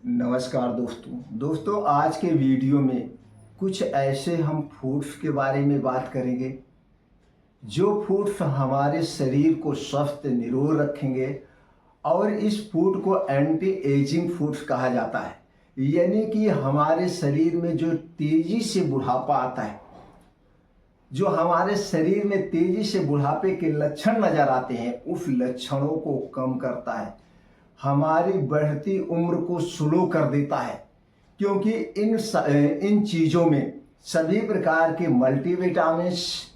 नमस्कार दोस्तों आज के वीडियो में कुछ ऐसे हम फूड्स के बारे में बात करेंगे जो फूड्स हमारे शरीर को स्वस्थ निरोग रखेंगे और इस फूड को एंटी एजिंग फूड्स कहा जाता है। यानी कि हमारे शरीर में जो तेजी से बुढ़ापा आता है, जो हमारे शरीर में तेजी से बुढ़ापे के लक्षण नजर आते हैं, उस लक्षणों को कम करता है, हमारी बढ़ती उम्र को स्लो कर देता है। क्योंकि इन चीज़ों में सभी प्रकार के multivitamins,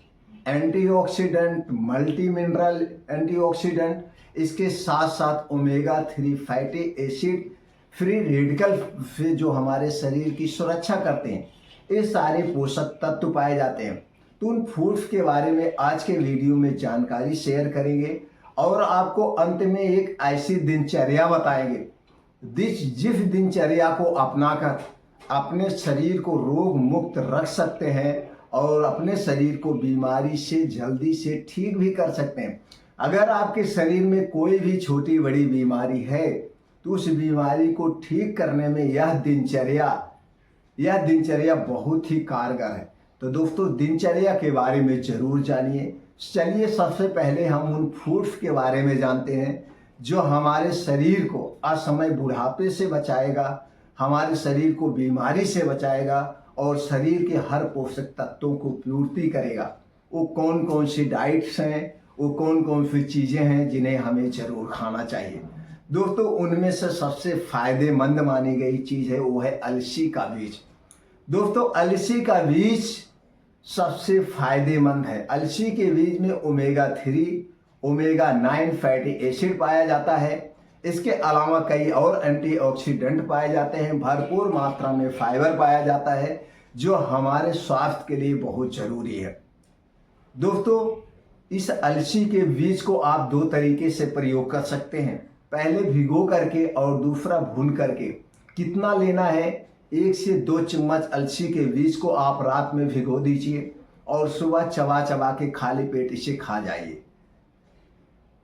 antioxidant, multi mineral antioxidant, इसके साथ साथ omega 3 fatty acid free radical से जो हमारे शरीर की सुरक्षा करते हैं, ये सारे पोषक तत्व पाए जाते हैं। तो उन फूड्स के बारे में आज के वीडियो में जानकारी शेयर करेंगे और आपको अंत में एक ऐसी दिनचर्या बताएंगे जिस दिनचर्या को अपनाकर अपने शरीर को रोग मुक्त रख सकते हैं और अपने शरीर को बीमारी से जल्दी से ठीक भी कर सकते हैं। अगर आपके शरीर में कोई भी छोटी बड़ी बीमारी है तो उस बीमारी को ठीक करने में यह दिनचर्या बहुत ही कारगर है। तो दोस्तों, दिनचर्या के बारे में जरूर जानिए। चलिए सबसे पहले हम उन फूड्स के बारे में जानते हैं जो हमारे शरीर को असमय बुढ़ापे से बचाएगा, हमारे शरीर को बीमारी से बचाएगा और शरीर के हर पोषक तत्वों को पूर्ति करेगा। वो कौन कौन सी डाइट्स हैं, वो कौन कौन सी चीज़ें हैं जिन्हें हमें जरूर खाना चाहिए। दोस्तों, उनमें से सबसे फायदेमंद मानी गई चीज़ है वो है अलसी का बीज। दोस्तों, अलसी का बीज सबसे फायदेमंद है। अलसी के बीज में ओमेगा 3, ओमेगा 9 फैटी एसिड पाया जाता है। इसके अलावा कई और एंटीऑक्सीडेंट पाए जाते हैं, भरपूर मात्रा में फाइबर पाया जाता है जो हमारे स्वास्थ्य के लिए बहुत जरूरी है। दोस्तों, इस अलसी के बीज को आप दो तरीके से प्रयोग कर सकते हैं, पहले भिगो करके और दूसरा भून करके। कितना लेना है? 1 से 2 चम्मच अलसी के बीज को आप रात में भिगो दीजिए और सुबह चबा चबा के खाली पेट इसे खा जाइए।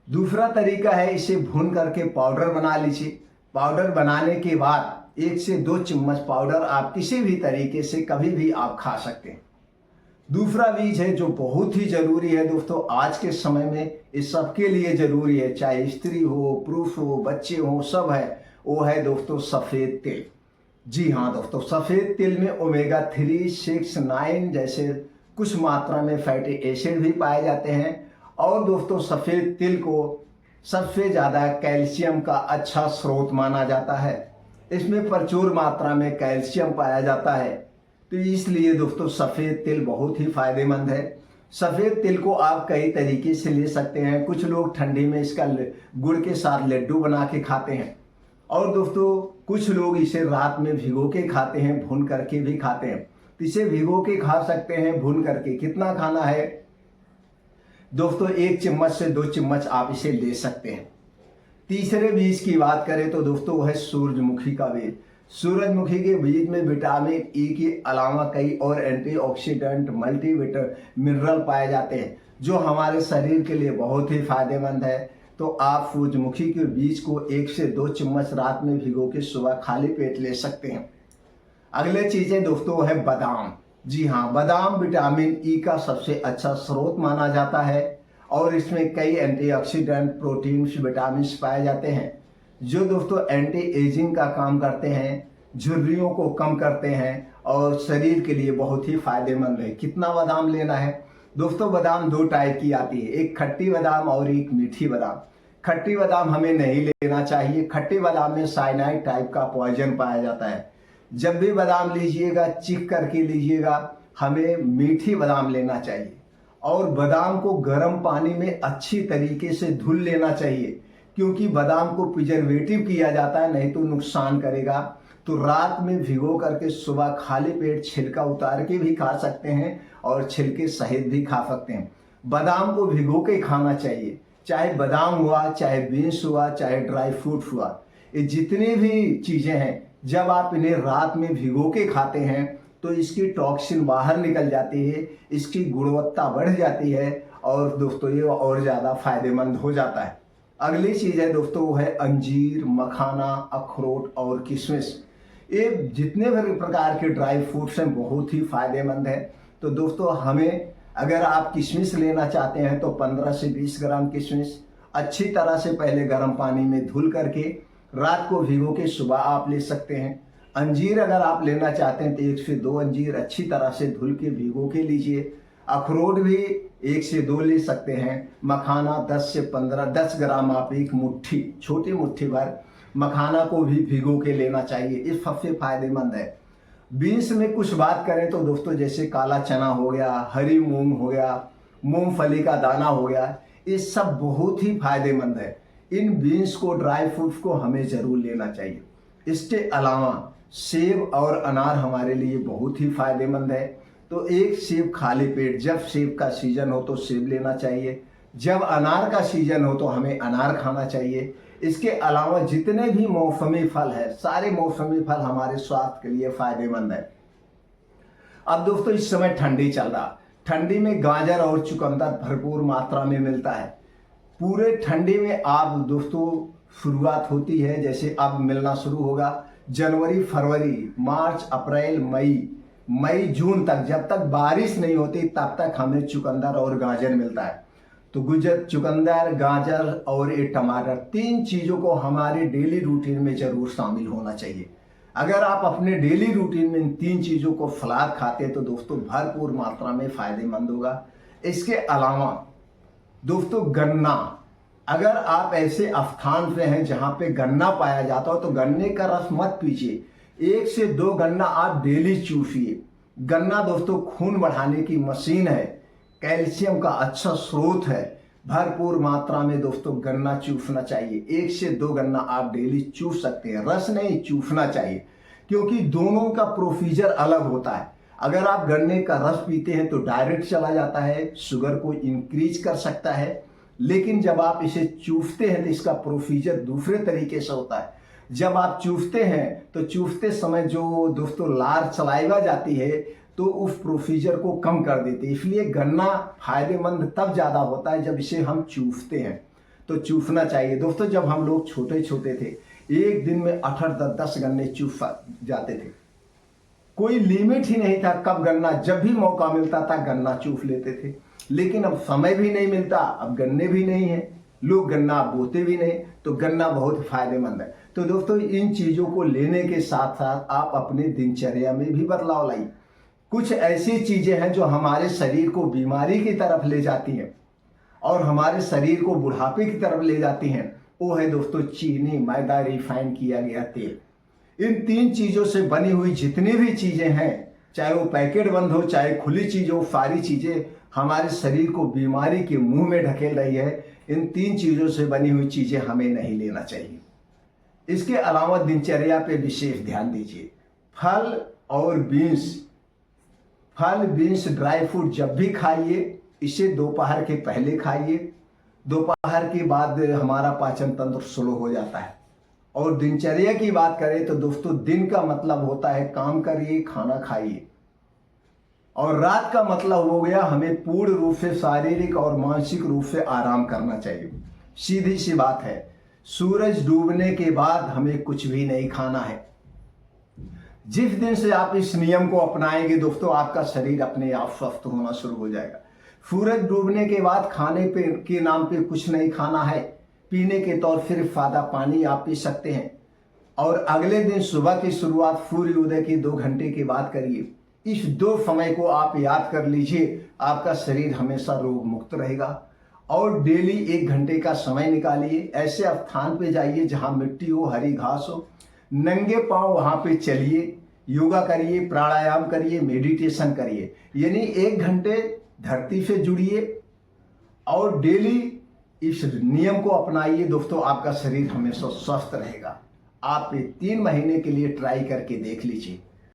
दूसरा तरीका है, इसे भून करके पाउडर बना लीजिए। पाउडर बनाने के बाद 1 से 2 चम्मच पाउडर आप किसी भी तरीके से कभी भी आप खा सकते हैं। दूसरा बीज है जो बहुत ही जरूरी है दोस्तों, आज के समय में इस सबके लिए जरूरी है, चाहे स्त्री हो, पुरुष हो, बच्चे हो, सब है, वो है दोस्तों सफ़ेद तिल। जी हाँ दोस्तों, सफ़ेद तिल में ओमेगा 3, 6, 9 जैसे कुछ मात्रा में फैटी एसिड भी पाए जाते हैं। और दोस्तों, सफ़ेद तिल को सबसे ज़्यादा कैल्शियम का अच्छा स्रोत माना जाता है। इसमें प्रचुर मात्रा में कैल्शियम पाया जाता है, तो इसलिए दोस्तों सफ़ेद तिल बहुत ही फायदेमंद है। सफ़ेद तिल को आप कई तरीके से ले सकते हैं। कुछ लोग ठंडी में इसका गुड़ के साथ लड्डू बना के खाते हैं और दोस्तों कुछ लोग इसे रात में भिगो के खाते हैं, भून करके भी खाते हैं। तो इसे भिगो के खा सकते हैं, भून करके। कितना खाना है दोस्तों? 1 चम्मच से 2 चम्मच आप इसे ले सकते हैं। तीसरे बीज की बात करें तो दोस्तों वो है सूरजमुखी का बीज। सूरजमुखी के बीज में विटामिन ई के अलावा कई और एंटीऑक्सीडेंट, मल्टी मिनरल पाए जाते हैं जो हमारे शरीर के लिए बहुत ही फायदेमंद है। तो आप सूरजमुखी के बीज को 1 से 2 चम्मच रात में भिगो के सुबह खाली पेट ले सकते हैं। अगले चीज़ें दोस्तों है बादाम। जी हाँ, बादाम विटामिन ई का सबसे अच्छा स्रोत माना जाता है और इसमें कई एंटीऑक्सीडेंट, प्रोटीन्स, विटामिन पाए जाते हैं जो दोस्तों एंटी एजिंग का काम करते हैं, झुर्रियों को कम करते हैं और शरीर के लिए बहुत ही फायदेमंद है। कितना बादाम लेना है दोस्तों? बादाम 2 टाइप की आती है, एक खट्टी बादाम और एक मीठी बादाम। खट्टी बादाम हमें नहीं लेना चाहिए। खट्टी बादाम में साइनाइड टाइप का पॉइजन पाया जाता है। जब भी बादाम लीजिएगा चीख करके लीजिएगा। हमें मीठी बादाम लेना चाहिए और बादाम को गर्म पानी में अच्छी तरीके से धुल लेना चाहिए, क्योंकि बादाम को प्रिजर्वेटिव किया जाता है, नहीं तो नुकसान करेगा। तो रात में भिगो करके सुबह खाली पेट छिलका उतार के भी खा सकते हैं और छिलके सहित भी खा सकते हैं। बादाम को भिगो के खाना चाहिए, चाहे बादाम हुआ, चाहे बीन्स हुआ, चाहे ड्राई फ्रूट हुआ। ये जितनी भी चीज़ें हैं, जब आप इन्हें रात में भिगो के खाते हैं तो इसकी टॉक्सिन बाहर निकल जाती है, इसकी गुणवत्ता बढ़ जाती है और दोस्तों ये और ज़्यादा फायदेमंद हो जाता है। अगली चीज़ है दोस्तों वो है अंजीर, मखाना, अखरोट और किशमिश। ये जितने भी प्रकार के ड्राई फ्रूट्स हैं बहुत ही फायदेमंद है। तो दोस्तों हमें अगर आप किशमिश लेना चाहते हैं तो 15 से 20 ग्राम किशमिश अच्छी तरह से पहले गर्म पानी में धुल करके रात को भिगो के सुबह आप ले सकते हैं। अंजीर अगर आप लेना चाहते हैं तो 1 से 2 अंजीर अच्छी तरह से धुल के भिगो के लीजिए। अखरोट भी 1 से 2 ले सकते हैं। मखाना 10 से 15 10 ग्राम आप एक मुट्ठी, छोटी मुट्ठी भर मखाना को भी भिगो के लेना चाहिए, ये सबसे फायदेमंद है। बीन्स में कुछ बात करें तो दोस्तों जैसे काला चना हो गया, हरी मूंग हो गया, मूंगफली का दाना हो गया, ये सब बहुत ही फायदेमंद है। इन बीन्स को, ड्राई फ्रूट्स को हमें जरूर लेना चाहिए। इसके अलावा सेब और अनार हमारे लिए बहुत ही फायदेमंद है। तो एक सेब खाली पेट, जब सेब का सीजन हो तो सेब लेना चाहिए, जब अनार का सीजन हो तो हमें अनार खाना चाहिए। इसके अलावा जितने भी मौसमी फल है, सारे मौसमी फल हमारे स्वास्थ्य के लिए फायदेमंद है। अब दोस्तों इस समय ठंडी चल रहा, ठंडी में गाजर और चुकंदर भरपूर मात्रा में मिलता है। पूरे ठंडी में आप दोस्तों शुरुआत होती है, जैसे अब मिलना शुरू होगा जनवरी, फरवरी, मार्च, अप्रैल, मई, जून तक, जब तक बारिश नहीं होती तब तक हमें चुकंदर और गाजर मिलता है। तो चुकंदर, गाजर और ये टमाटर, 3 चीज़ों को हमारे डेली रूटीन में जरूर शामिल होना चाहिए। अगर आप अपने डेली रूटीन में इन 3 चीज़ों को सलाद खाते हैं तो दोस्तों भरपूर मात्रा में फायदेमंद होगा। इसके अलावा दोस्तों गन्ना, अगर आप ऐसे स्थान पे हैं जहाँ पे गन्ना पाया जाता हो तो गन्ने का रस मत पीजिए, 1 से 2 गन्ना आप डेली चूसिए। गन्ना दोस्तों खून बढ़ाने की मशीन है, कैल्शियम का अच्छा स्रोत है। भरपूर मात्रा में दोस्तों गन्ना चूसना चाहिए, 1 से 2 गन्ना आप डेली चूस सकते हैं, रस नहीं चूसना चाहिए, क्योंकि दोनों का प्रोसीजर अलग होता है। अगर आप गन्ने का रस पीते हैं तो डायरेक्ट चला जाता है, शुगर को इंक्रीज कर सकता है, लेकिन जब आप इसे चूसते हैं तो इसका प्रोसीजर दूसरे तरीके से होता है। जब आप चूसते हैं तो चूसते समय जो दोस्तों लार सलाइवा जाती है तो उस प्रोसीजर को कम कर देते हैं। इसलिए गन्ना फायदेमंद तब ज़्यादा होता है जब इसे हम चूसते हैं, तो चूसना चाहिए। दोस्तों जब हम लोग छोटे छोटे थे, एक दिन में 8-10 गन्ने चूस जाते थे, कोई लिमिट ही नहीं था कब गन्ना, जब भी मौका मिलता था गन्ना चूस लेते थे। लेकिन अब समय भी नहीं मिलता, अब गन्ने भी नहीं है, लोग गन्ना बोते भी नहीं, तो गन्ना बहुत फायदेमंद है। तो दोस्तों इन चीज़ों को लेने के साथ साथ आप अपने दिनचर्या में भी बदलाव लाइए। कुछ ऐसी चीज़ें हैं जो हमारे शरीर को बीमारी की तरफ ले जाती हैं और हमारे शरीर को बुढ़ापे की तरफ ले जाती हैं, वो है दोस्तों चीनी, मैदा, रिफाइन किया गया तेल। इन 3 चीज़ों से बनी हुई जितनी भी चीज़ें हैं, चाहे वो पैकेट बंद हो चाहे खुली चीज़ हो, सारी चीज़ें हमारे शरीर को बीमारी के मुंह में ढकेल रही है। इन 3 चीज़ों से बनी हुई चीज़ें हमें नहीं लेना चाहिए। इसके अलावा दिनचर्या पे विशेष ध्यान दीजिए। फल और बीन्स, ड्राई फ्रूट जब भी खाइए, इसे दोपहर के पहले खाइए। दोपहर के बाद हमारा पाचन तंत्र स्लो हो जाता है। और दिनचर्या की बात करें तो दोस्तों दिन का मतलब होता है काम करिए, खाना खाइए, और रात का मतलब हो गया हमें पूर्ण रूप से शारीरिक और मानसिक रूप से आराम करना चाहिए। सीधी सी बात है, सूरज डूबने के बाद हमें कुछ भी नहीं खाना है। जिस दिन से आप इस नियम को अपनाएंगे दोस्तों, आपका शरीर अपने आप स्वस्थ होना शुरू हो जाएगा। सूरज डूबने के बाद खाने पे के नाम पे कुछ नहीं खाना है, पीने के तौर सिर्फ सादा पानी आप पी सकते हैं। और अगले दिन सुबह की शुरुआत सूर्योदय के 2 घंटे के बाद करिए। इस 2 समय को आप याद कर लीजिए, आपका शरीर हमेशा रोग मुक्त रहेगा। और डेली 1 घंटे का समय निकालिए, ऐसे स्थान पे जाइए जहाँ मिट्टी हो, हरी घास हो, नंगे पांव वहाँ पे चलिए, योगा करिए, प्राणायाम करिए, मेडिटेशन करिए, यानी 1 घंटे धरती से जुड़िए और डेली इस नियम को अपनाइए। दोस्तों आपका शरीर हमेशा स्वस्थ रहेगा। आप ये 3 महीने के लिए ट्राई करके देख लीजिए।